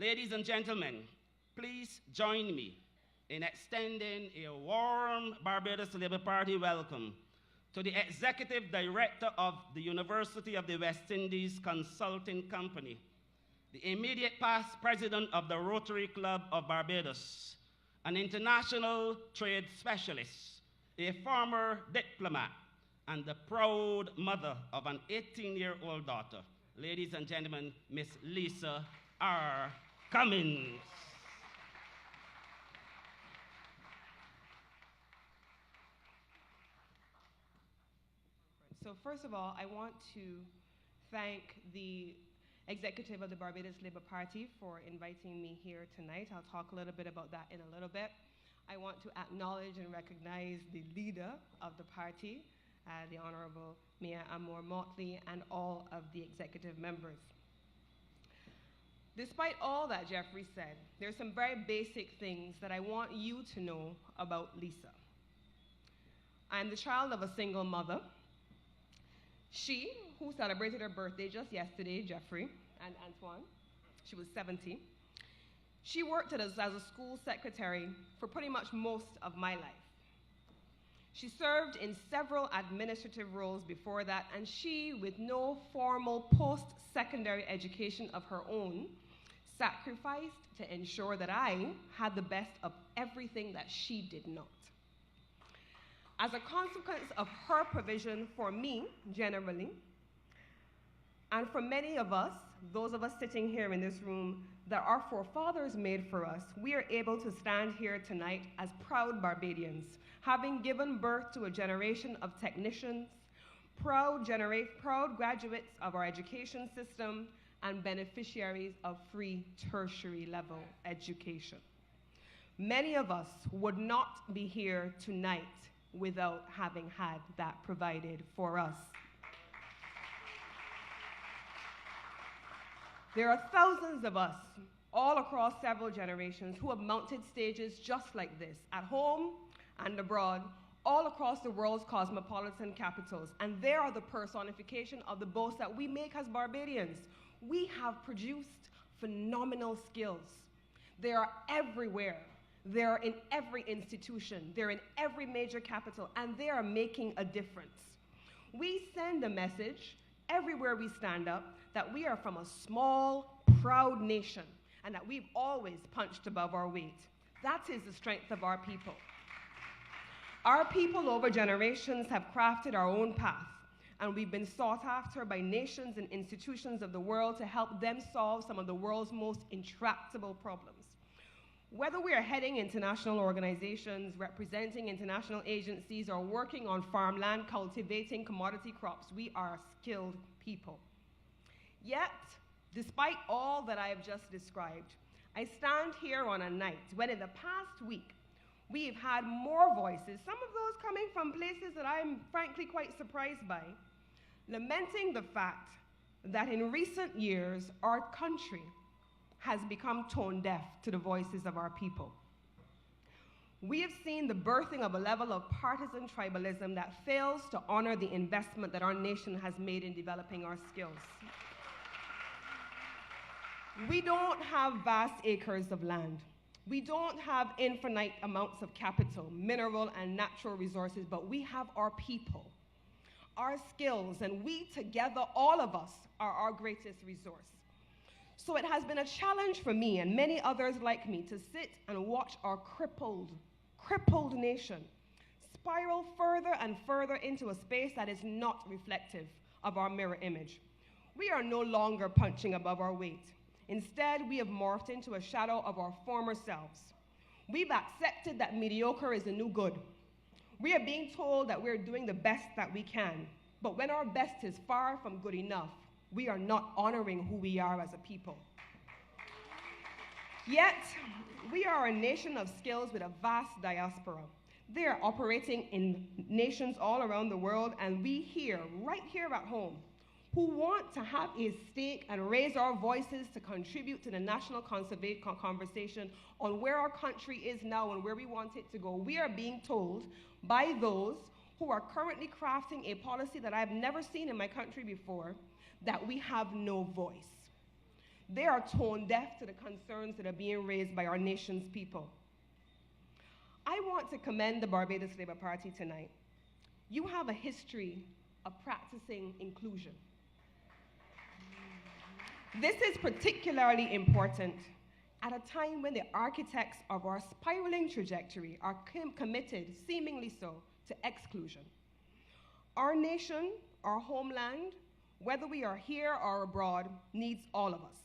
Ladies and gentlemen, please join me in extending a warm Barbados Labour Party welcome to the Executive Director of the University of the West Indies Consulting Company, the immediate past President of the Rotary Club of Barbados, an international trade specialist, a former diplomat, and the proud mother of an 18-year-old daughter. Ladies and gentlemen, Miss Lisa R. Cummins. So first of all, I want to thank the executive of the Barbados Labour Party for inviting me here tonight. I'll talk a little bit about that in a little bit. I want to acknowledge and recognize the leader of the party, the Honorable Mayor Amour Motley, and all of the executive members. Despite all that Jeffrey said, there's some very basic things that I want you to know about Lisa. I'm the child of a single mother. She, who celebrated her birthday just yesterday, Jeffrey and Antoine, she was 70. She worked as a school secretary for pretty much most of my life. She served in several administrative roles before that, and she, with no formal post-secondary education of her own, sacrificed to ensure that I had the best of everything that she did not. As a consequence of her provision for me, generally, and for many of us, those of us sitting here in this room, that our forefathers made for us, we are able to stand here tonight as proud Barbadians, having given birth to a generation of technicians, proud graduates of our education system, and beneficiaries of free tertiary level education. Many of us would not be here tonight without having had that provided for us. There are thousands of us all across several generations who have mounted stages just like this, at home and abroad, all across the world's cosmopolitan capitals. And they are the personification of the boast that we make as Barbadians. We have produced phenomenal skills. They are everywhere. They're in every institution. They're in every major capital, and they are making a difference. We send a message everywhere we stand up that we are from a small, proud nation, and that we've always punched above our weight. That is the strength of our people. Our people over generations have crafted our own path, and we've been sought after by nations and institutions of the world to help them solve some of the world's most intractable problems. Whether we are heading international organizations, representing international agencies, or working on farmland, cultivating commodity crops, we are skilled people. Yet, despite all that I have just described, I stand here on a night when in the past week, we've had more voices, some of those coming from places that I'm frankly quite surprised by, lamenting the fact that in recent years, our country has become tone deaf to the voices of our people. We have seen the birthing of a level of partisan tribalism that fails to honor the investment that our nation has made in developing our skills. We don't have vast acres of land. We don't have infinite amounts of capital, mineral and natural resources, but we have our people, our skills, and we together, all of us, are our greatest resource. So it has been a challenge for me and many others like me to sit and watch our crippled nation spiral further and further into a space that is not reflective of our mirror image. We are no longer punching above our weight. Instead, we have morphed into a shadow of our former selves. We've accepted that mediocre is the new good. We are being told that we're doing the best that we can, but when our best is far from good enough, we are not honoring who we are as a people. Yet, we are a nation of skills with a vast diaspora. They are operating in nations all around the world, and we here, right here at home, who want to have a stake and raise our voices to contribute to the national conversation on where our country is now and where we want it to go. We are being told by those who are currently crafting a policy that I've never seen in my country before, that we have no voice. They are tone deaf to the concerns that are being raised by our nation's people. I want to commend the Barbados Labour Party tonight. You have a history of practicing inclusion. This is particularly important at a time when the architects of our spiraling trajectory are committed, seemingly so, to exclusion. Our nation, our homeland, whether we are here or abroad, needs all of us,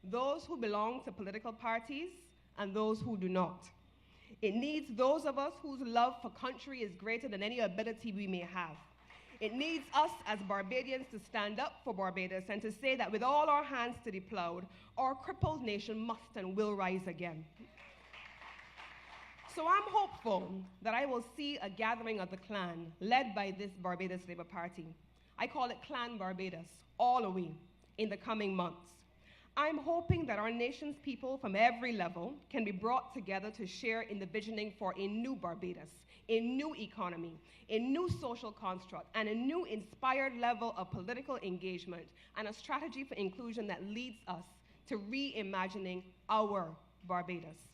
those who belong to political parties and those who do not. It needs those of us whose love for country is greater than any ability we may have. It needs us as Barbadians to stand up for Barbados and to say that with all our hands to the plow, our crippled nation must and will rise again. So I'm hopeful that I will see a gathering of the clan led by this Barbados Labour Party. I call it Clan Barbados, all the way, in the coming months. I'm hoping that our nation's people from every level can be brought together to share in the visioning for a new Barbados, a new economy, a new social construct, and a new inspired level of political engagement, and a strategy for inclusion that leads us to reimagining our Barbados.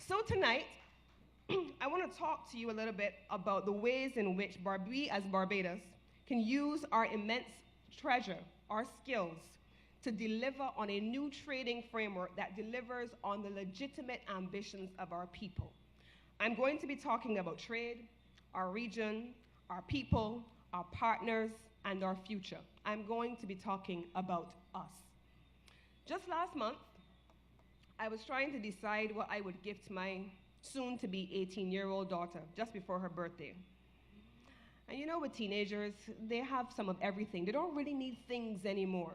So tonight, I want to talk to you a little bit about the ways in which we as Barbados can use our immense treasure, our skills, to deliver on a new trading framework that delivers on the legitimate ambitions of our people. I'm going to be talking about trade, our region, our people, our partners, and our future. I'm going to be talking about us. Just last month, I was trying to decide what I would gift my soon-to-be 18-year-old daughter just before her birthday. And you know, with teenagers, they have some of everything. They don't really need things anymore.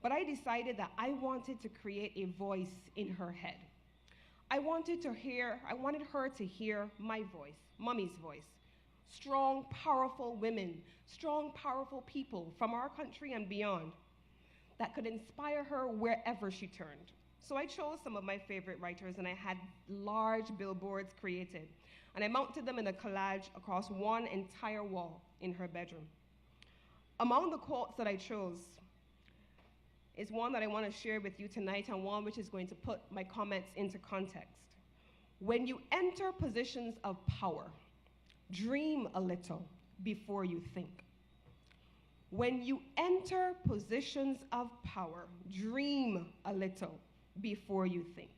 But I decided that I wanted to create a voice in her head. I wanted her to hear my voice, Mommy's voice. Strong, powerful women, strong, powerful people from our country and beyond that could inspire her wherever she turned. So I chose some of my favorite writers, and I had large billboards created. And I mounted them in a collage across one entire wall in her bedroom. Among the quotes that I chose is one that I want to share with you tonight, and one which is going to put my comments into context. When you enter positions of power, dream a little before you think. When you enter positions of power, dream a little before you think.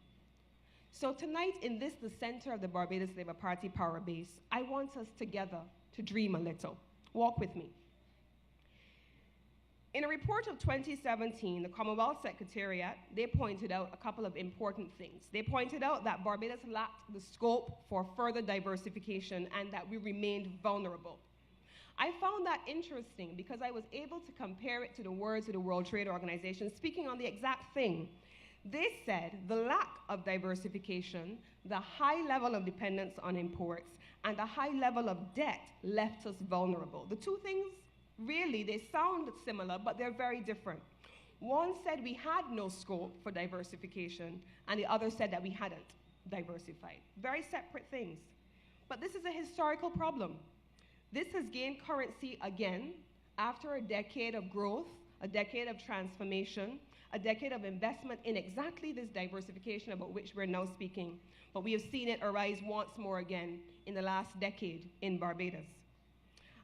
So tonight, in this, the center of the Barbados Labour Party power base, I want us together to dream a little. Walk with me. In a report of 2017, the Commonwealth Secretariat, they pointed out a couple of important things. They pointed out that Barbados lacked the scope for further diversification and that we remained vulnerable. I found that interesting because I was able to compare it to the words of the World Trade Organization speaking on the exact thing. They said the lack of diversification, the high level of dependence on imports, and the high level of debt left us vulnerable. The two things, really, they sound similar, but they're very different. One said we had no scope for diversification, and the other said that we hadn't diversified. Very separate things. But this is a historical problem. This has gained currency again after a decade of growth, a decade of transformation, a decade of investment in exactly this diversification about which we're now speaking. But we have seen it arise once more again in the last decade in Barbados.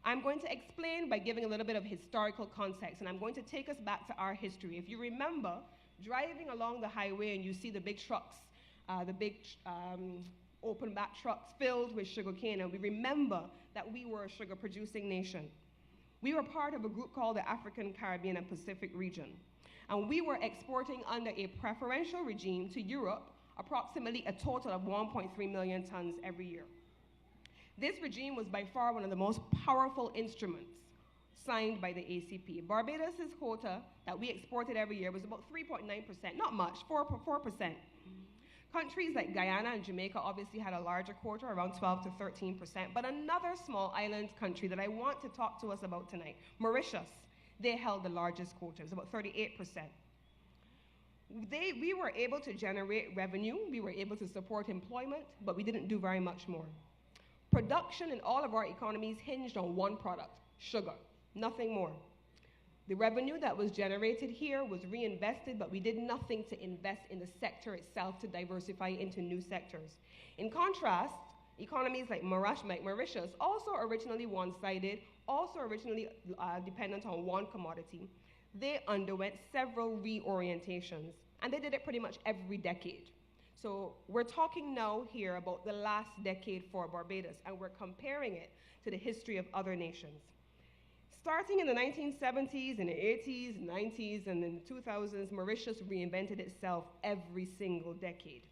I'm going to explain by giving a little bit of historical context, and I'm going to take us back to our history. If you remember, driving along the highway and you see the big trucks, the big open back trucks filled with sugarcane, and we remember that we were a sugar-producing nation. We were part of a group called the African, Caribbean, and Pacific region, and we were exporting under a preferential regime to Europe approximately a total of 1.3 million tons every year. This regime was by far one of the most powerful instruments signed by the ACP. Barbados' quota that we exported every year was about 3.9%, not much, 4%. Countries like Guyana and Jamaica obviously had a larger quota, around 12 to 13%, but another small island country that I want to talk to us about tonight, Mauritius, they held the largest quota, it was about 38%. We were able to generate revenue, we were able to support employment, but we didn't do very much more. Production in all of our economies hinged on one product, sugar, nothing more. The revenue that was generated here was reinvested, but we did nothing to invest in the sector itself to diversify into new sectors. In contrast, economies like Mauritius, also originally one-sided, also originally dependent on one commodity, they underwent several reorientations, and they did it pretty much every decade. So we're talking now here about the last decade for Barbados, and we're comparing it to the history of other nations. Starting in the 1970s, in the 80s, 90s, and in the 2000s, Mauritius reinvented itself every single decade.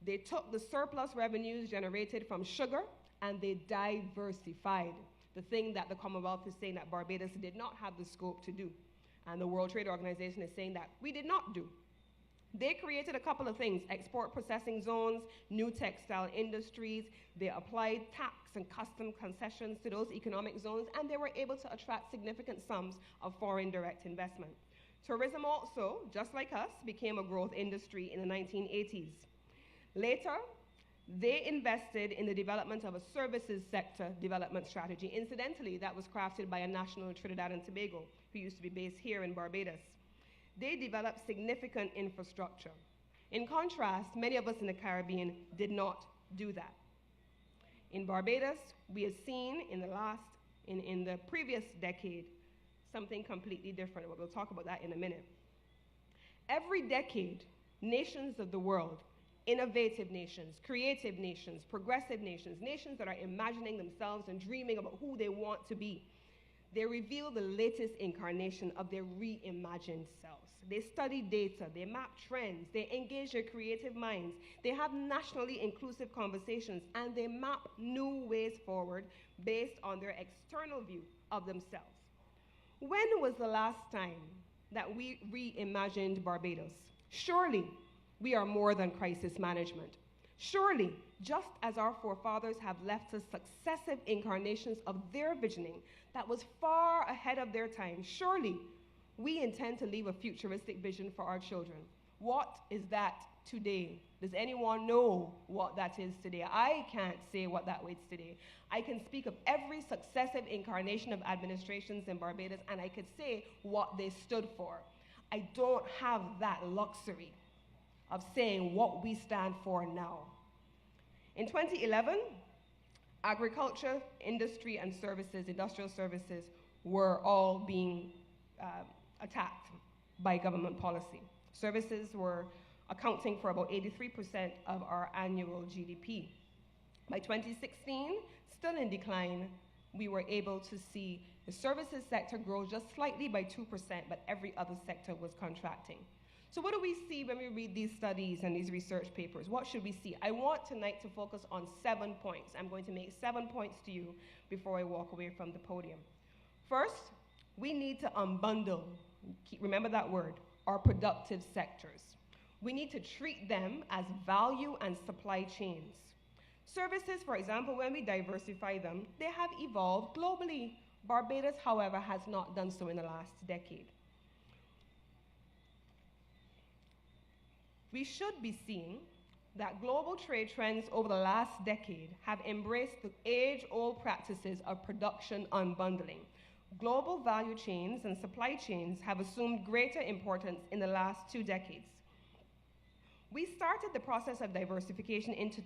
They took the surplus revenues generated from sugar and they diversified, the thing that the Commonwealth is saying that Barbados did not have the scope to do. And the World Trade Organization is saying that we did not do. They created a couple of things: export processing zones, new textile industries. They applied tax and custom concessions to those economic zones, and they were able to attract significant sums of foreign direct investment. Tourism also, just like us, became a growth industry in the 1980s. Later, they invested in the development of a services sector development strategy. Incidentally, that was crafted by a national in Trinidad and Tobago who used to be based here in Barbados. They developed significant infrastructure. In contrast, many of us in the Caribbean did not do that. In Barbados, we have seen in the previous decade something completely different. We'll talk about that in a minute. Every decade, nations of the world, innovative nations, creative nations, progressive nations, nations that are imagining themselves and dreaming about who they want to be, they reveal the latest incarnation of their reimagined selves. They study data, they map trends, they engage their creative minds, they have nationally inclusive conversations, and they map new ways forward based on their external view of themselves. When was the last time that we reimagined Barbados? Surely we are more than crisis management. Surely, just as our forefathers have left us successive incarnations of their visioning that was far ahead of their time, surely we intend to leave a futuristic vision for our children. What is that today? Does anyone know what that is today? I can't say what that is today. I can speak of every successive incarnation of administrations in Barbados, and I could say what they stood for. I don't have that luxury of saying what we stand for now. In 2011, agriculture, industry, and services, industrial services, were all being attacked by government policy. Services were accounting for about 83% of our annual GDP. By 2016, still in decline, we were able to see the services sector grow just slightly by 2%, but every other sector was contracting. So what do we see when we read these studies and these research papers? What should we see? I want tonight to focus on 7 points. I'm going to make 7 points to you before I walk away from the podium. First, we need to unbundle, remember that word, our productive sectors. We need to treat them as value and supply chains. Services, for example, when we diversify them, they have evolved globally. Barbados, however, has not done so in the last decade. We should be seeing that global trade trends over the last decade have embraced the age-old practices of production unbundling. Global value chains and supply chains have assumed greater importance in the last 2 decades. We started the process of diversification into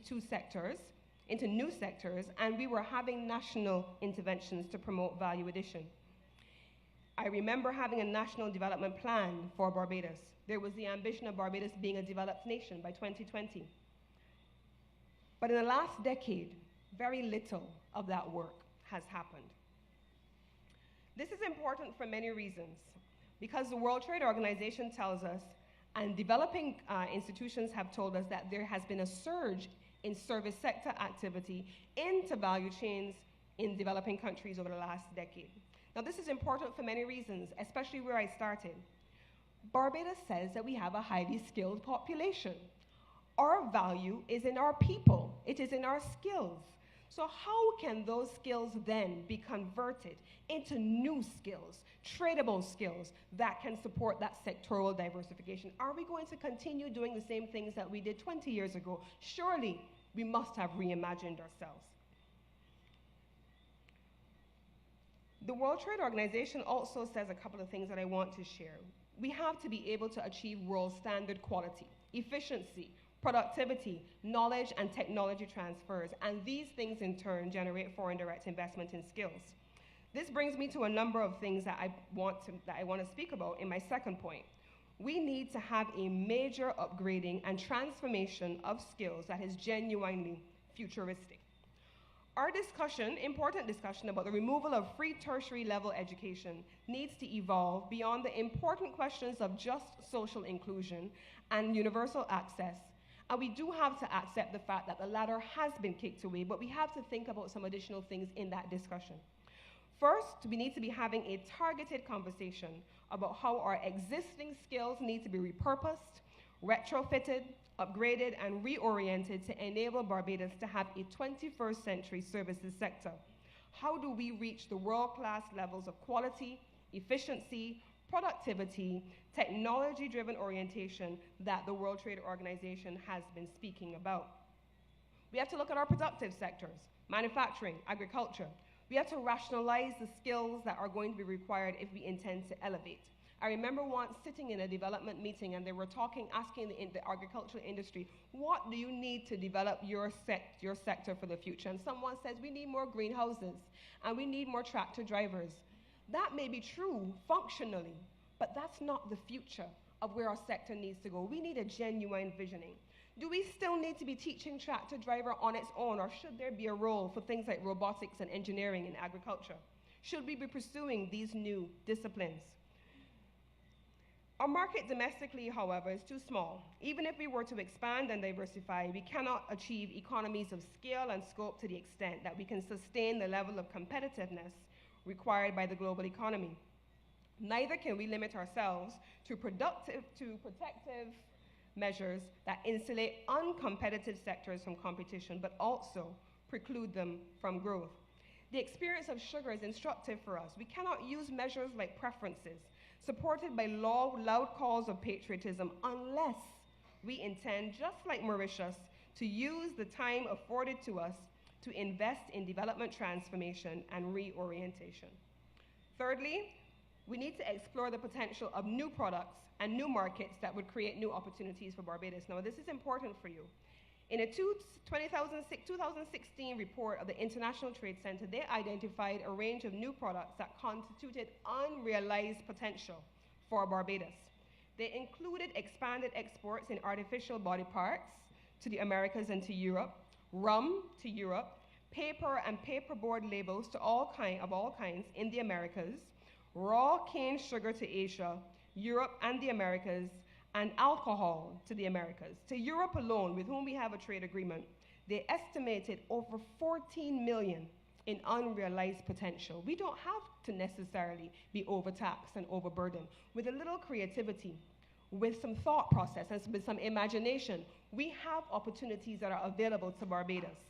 new sectors, and we were having national interventions to promote value addition. I remember having a national development plan for Barbados. There was the ambition of Barbados being a developed nation by 2020. But in the last decade, very little of that work has happened. This is important for many reasons, because the World Trade Organization tells us, and developing institutions have told us, that there has been a surge in service sector activity into value chains in developing countries over the last decade. Now, this is important for many reasons, especially where I started. Barbados says that we have a highly skilled population. Our value is in our people. It is in our skills. So how can those skills then be converted into new skills, tradable skills that can support that sectoral diversification? Are we going to continue doing the same things that we did 20 years ago? Surely we must have reimagined ourselves. The World Trade Organization also says a couple of things that I want to share. We have to be able to achieve world standard quality, efficiency, productivity, knowledge, and technology transfers, and these things in turn generate foreign direct investment in skills. This brings me to a number of things that I want to speak about in my second point. We need to have a major upgrading and transformation of skills that is genuinely futuristic. Our discussion, important discussion about the removal of free tertiary level education needs to evolve beyond the important questions of just social inclusion and universal access. And we do have to accept the fact that the latter has been kicked away, but we have to think about some additional things in that discussion. First, we need to be having a targeted conversation about how our existing skills need to be repurposed, retrofitted, upgraded, and reoriented to enable Barbados to have a 21st century services sector. How do we reach the world-class levels of quality, efficiency, productivity, technology-driven orientation that the World Trade Organization has been speaking about? We have to look at our productive sectors, manufacturing, agriculture. We have to rationalize the skills that are going to be required if we intend to elevate. I remember once sitting in a development meeting and they were asking the agricultural industry, what do you need to develop your sector for the future? And someone says, we need more greenhouses and we need more tractor drivers. That may be true functionally, but that's not the future of where our sector needs to go. We need a genuine visioning. Do we still need to be teaching tractor driver on its own, or should there be a role for things like robotics and engineering in agriculture? Should we be pursuing these new disciplines? Our market domestically, however, is too small. Even if we were to expand and diversify, we cannot achieve economies of scale and scope to the extent that we can sustain the level of competitiveness required by the global economy. Neither can we limit ourselves to protective measures that insulate uncompetitive sectors from competition, but also preclude them from growth. The experience of sugar is instructive for us. We cannot use measures like preferences, supported by loud calls of patriotism, unless we intend, just like Mauritius, to use the time afforded to us to invest in development transformation and reorientation. Thirdly, we need to explore the potential of new products and new markets that would create new opportunities for Barbados. Now, this is important for you. In a 2016 report of the International Trade Center, they identified a range of new products that constituted unrealized potential for Barbados. They included expanded exports in artificial body parts to the Americas and to Europe, rum to Europe, paper and paperboard labels to all kinds in the Americas, raw cane sugar to Asia, Europe and the Americas, and alcohol to the Americas. To Europe alone, with whom we have a trade agreement, they estimated over 14 million in unrealized potential. We don't have to necessarily be overtaxed and overburdened. With a little creativity, with some thought process, and with some imagination, we have opportunities that are available to Barbados.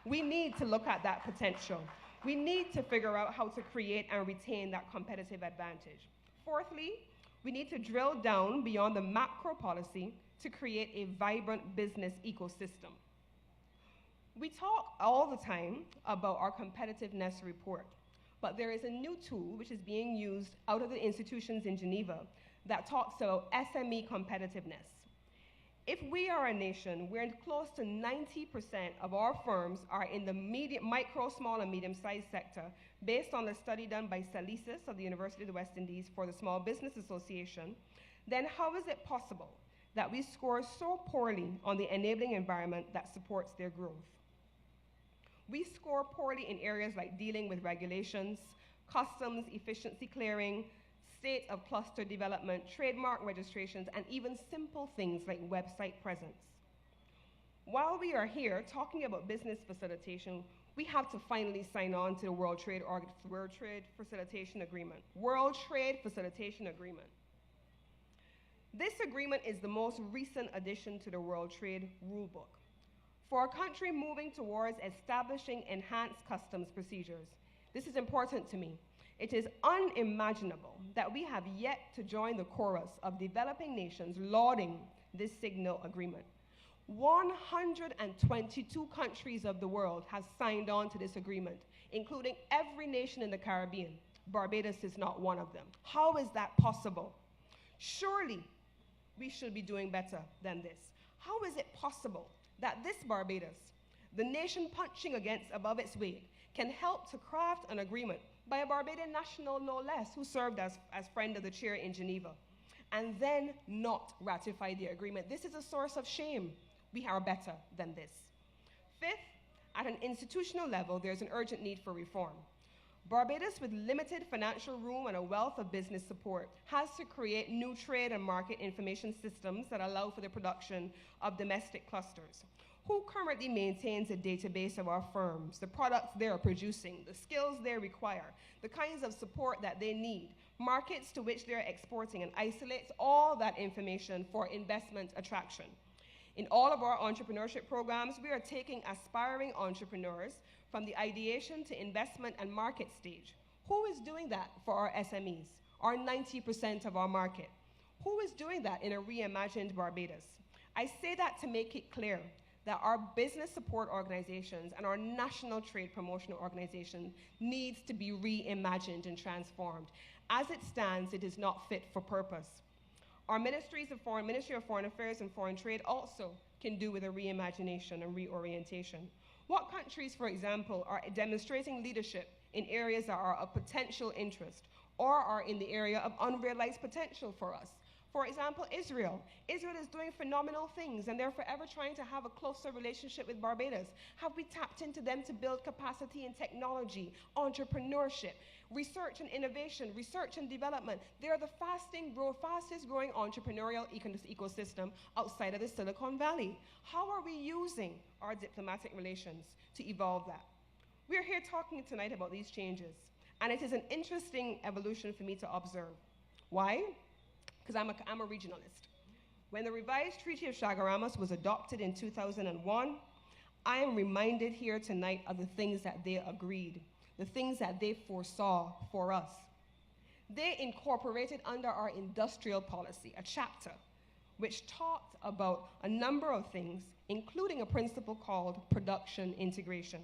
We need to look at that potential. We need to figure out how to create and retain that competitive advantage. Fourthly, we need to drill down beyond the macro policy to create a vibrant business ecosystem. We talk all the time about our competitiveness report, but there is a new tool which is being used out of the institutions in Geneva that talks about SME competitiveness. If we are a nation where close to 90% of our firms are in the micro, small, and medium-sized sector, based on a study done by Salisis of the University of the West Indies for the Small Business Association, then how is it possible that we score so poorly on the enabling environment that supports their growth? We score poorly in areas like dealing with regulations, customs, efficiency clearing, state of cluster development, trademark registrations, and even simple things like website presence. While we are here talking about business facilitation, we have to finally sign on to the World Trade Facilitation Agreement. World Trade Facilitation Agreement. This agreement is the most recent addition to the World Trade Rulebook. For a country moving towards establishing enhanced customs procedures, this is important to me. It is unimaginable that we have yet to join the chorus of developing nations lauding this signal agreement. 122 countries of the world have signed on to this agreement, including every nation in the Caribbean, Barbados is not one of them. How is that possible? Surely we should be doing better than this. How is it possible that this Barbados, the nation punching above its weight, can help to craft an agreement by a Barbadian national, no less, who served as friend of the chair in Geneva, and then not ratify the agreement? This is a source of shame. We are better than this. Fifth, at an institutional level, there's an urgent need for reform. Barbados, with limited financial room and a wealth of business support, has to create new trade and market information systems that allow for the production of domestic clusters. Who currently maintains a database of our firms, the products they are producing, the skills they require, the kinds of support that they need, markets to which they're exporting, and isolates all that information for investment attraction? In all of our entrepreneurship programs, we are taking aspiring entrepreneurs from the ideation to investment and market stage. Who is doing that for our SMEs, our 90% of our market? Who is doing that in a reimagined Barbados? I say that to make it clear that our business support organizations and our national trade promotional organization needs to be reimagined and transformed. As it stands, it is not fit for purpose. Our Ministry of Foreign Affairs and Foreign Trade also can do with a reimagination and reorientation. What countries, for example, are demonstrating leadership in areas that are of potential interest or are in the area of unrealized potential for us? For example, Israel. Israel is doing phenomenal things, and they're forever trying to have a closer relationship with Barbados. Have we tapped into them to build capacity in technology, entrepreneurship, research and innovation, research and development? They're the fastest growing entrepreneurial ecosystem outside of the Silicon Valley. How are we using our diplomatic relations to evolve that? We're here talking tonight about these changes, and it is an interesting evolution for me to observe. Why? Because I'm a regionalist. When the revised Treaty of Chaguaramas was adopted in 2001, I am reminded here tonight of the things that they agreed, the things that they foresaw for us. They incorporated under our industrial policy a chapter which talked about a number of things, including a principle called production integration.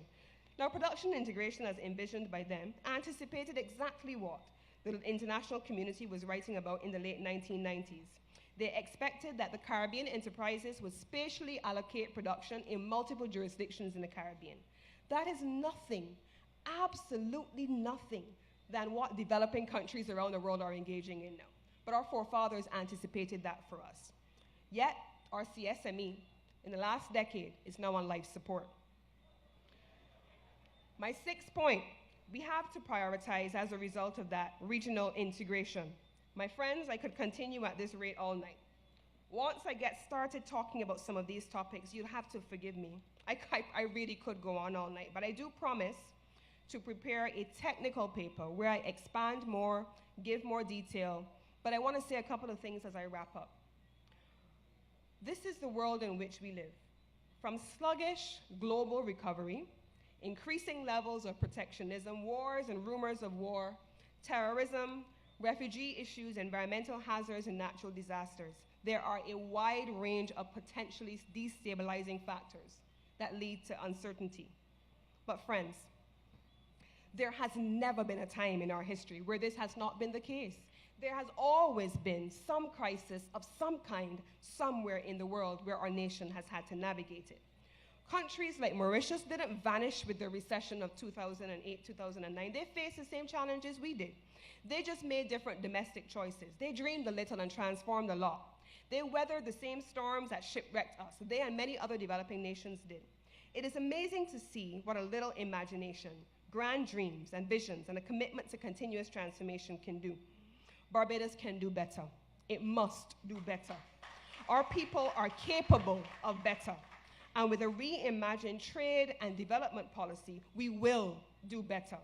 Now, production integration, as envisioned by them, anticipated exactly what the international community was writing about in the late 1990s. They expected that the Caribbean enterprises would spatially allocate production in multiple jurisdictions in the Caribbean. That is nothing, absolutely nothing, than what developing countries around the world are engaging in now. But our forefathers anticipated that for us. Yet, our CSME, in the last decade, is now on life support. My sixth point, we have to prioritize, as a result of that, regional integration. My friends, I could continue at this rate all night. Once I get started talking about some of these topics, you'll have to forgive me. I really could go on all night, but I do promise to prepare a technical paper where I expand more, give more detail, but I want to say a couple of things as I wrap up. This is the world in which we live. From sluggish global recovery, increasing levels of protectionism, wars and rumors of war, terrorism, refugee issues, environmental hazards, and natural disasters. There are a wide range of potentially destabilizing factors that lead to uncertainty. But friends, there has never been a time in our history where this has not been the case. There has always been some crisis of some kind somewhere in the world where our nation has had to navigate it. Countries like Mauritius didn't vanish with the recession of 2008, 2009. They faced the same challenges we did. They just made different domestic choices. They dreamed a little and transformed a lot. They weathered the same storms that shipwrecked us. They and many other developing nations did. It is amazing to see what a little imagination, grand dreams and visions, and a commitment to continuous transformation can do. Barbados can do better. It must do better. Our people are capable of better. And with a reimagined trade and development policy, we will do better.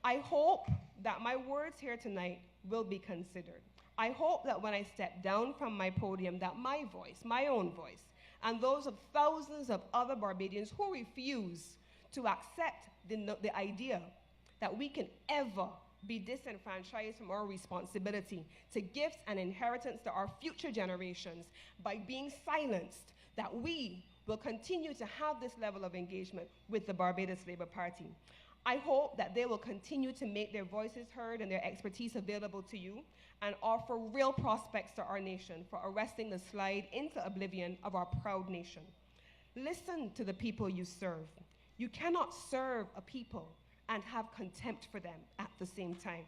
I hope that my words here tonight will be considered. I hope that when I step down from my podium, that my voice, my own voice, and those of thousands of other Barbadians who refuse to accept the idea that we can ever be disenfranchised from our responsibility to gifts and inheritance to our future generations by being silenced, that we will continue to have this level of engagement with the Barbados Labour Party. I hope that they will continue to make their voices heard and their expertise available to you and offer real prospects to our nation for arresting the slide into oblivion of our proud nation. Listen to the people you serve. You cannot serve a people and have contempt for them at the same time.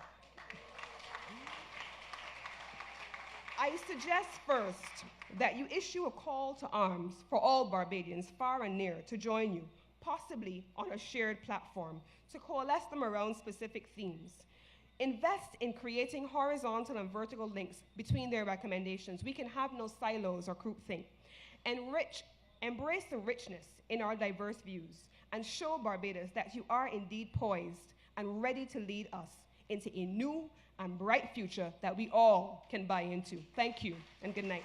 I suggest first that you issue a call to arms for all Barbadians, far and near, to join you, possibly on a shared platform, to coalesce them around specific themes. Invest in creating horizontal and vertical links between their recommendations. We can have no silos or groupthink. Embrace the richness in our diverse views and show Barbados that you are indeed poised and ready to lead us into a new and bright future that we all can buy into. Thank you and good night.